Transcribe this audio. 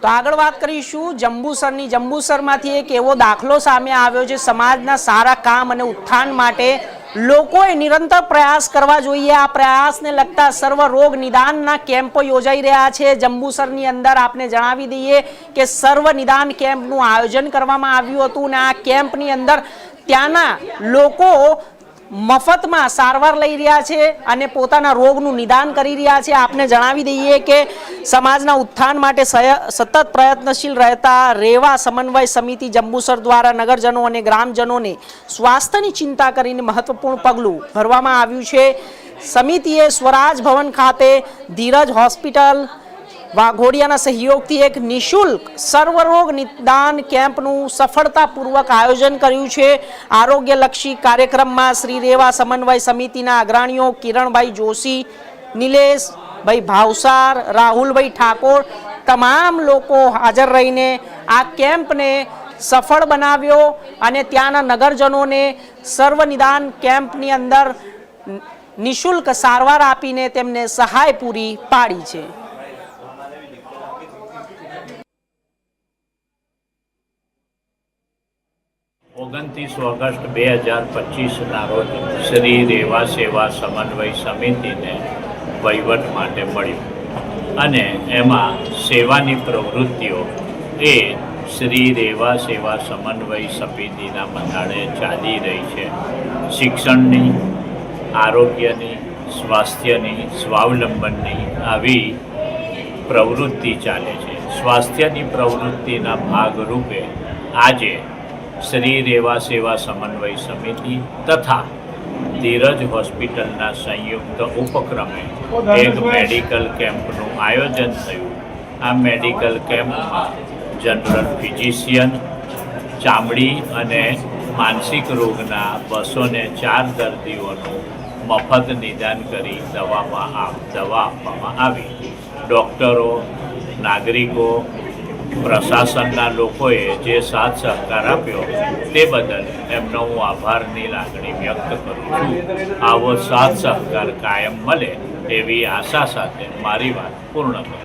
તો આગળ વાત કરીશું જંબુસરની। જંબુસરમાંથી એક એવો દાખલો સામે આવ્યો છે। સમાજના સારા કામ અને ઉત્થાન માટે લોકોએ નિરંતર પ્રયાસ કરવા જોઈએ। આ પ્રયાસને લગતા સર્વ રોગ નિદાનના કેમ્પો યોજાઈ રહ્યા છે। જંબુસરની અંદર આપને જણાવી દઈએ કે સર્વ નિદાન કેમ્પનું આયોજન કરવામાં આવ્યું હતું અને આ કેમ્પની અંદર ત્યાંના લોકો મફતમાં સારવાર લઈ રહ્યા છે અને પોતાના રોગનું નિદાન કરી રહ્યા છે। આપને જણાવી દઈએ કે સમાજના ઉત્થાન માટે સતત પ્રયત્નશીલ રહેતા રેવા સમન્વય સમિતિ જંબુસર દ્વારા નગરજનો અને ગ્રામજનોને સ્વાસ્થ્યની ચિંતા કરીને મહત્વપૂર્ણ પગલું ભરવામાં આવ્યું છે। સમિતિએ સ્વરાજ ભવન ખાતે ધીરજ હોસ્પિટલ વાઘોડિયાના સહયોગથી એક નિઃશુલ્ક સર્વરોગ નિદાન કેમ્પનું સફળતાપૂર્વક આયોજન કર્યું છે। આરોગ્યલક્ષી કાર્યક્રમમાં શ્રી રેવા સમન્વય સમિતિના અગ્રણીઓ કિરણભાઈ જોશી, નિલેશભાઈ ભાવસાર, રાહુલભાઈ ઠાકોર તમામ લોકો હાજર રહીને આ કેમ્પને સફળ બનાવ્યો અને ત્યાંના નગરજનોને સર્વ નિદાન કેમ્પની અંદર નિઃશુલ્ક સારવાર આપીને તેમને સહાય પૂરી પાડી છે। 29 ઓગસ્ટ 2025 રોજ શ્રી રેવા સેવા સમન્વય સમિતિને વહીવટ માટે મળ્યું અને એમાં સેવાની પ્રવૃત્તિઓ એ શ્રી રેવા સેવા સમન્વય સમિતિના મંડાળે ચાલી રહી છે। શિક્ષણની, આરોગ્યની, સ્વાસ્થ્યની, સ્વાવલંબનની આવી પ્રવૃત્તિ ચાલે છે। સ્વાસ્થ્યની પ્રવૃત્તિના ભાગરૂપે આજે શ્રી રેવા સેવા સમન્વય સમિતિ તથા ધીરજ હોસ્પિટલના સંયુક્ત ઉપક્રમે એક મેડિકલ કેમ્પનું આયોજન થયું। આ મેડિકલ કેમ્પમાં જનરલ ફિઝિશિયન, ચામડી અને માનસિક રોગના 204 દર્દીઓનું મફત નિદાન કરી દવા આપવામાં આવી। ડૉક્ટરો, નાગરિકો, પ્રશાસનના લોકોએ જે સાથ સહકાર આપ્યો તે બદલ એમનો હું આભારની લાગણી વ્યક્ત કરું છું। આવો સાથ સહકાર કાયમ મળે એવી આશા સાથે મારી વાત પૂર્ણ કરું।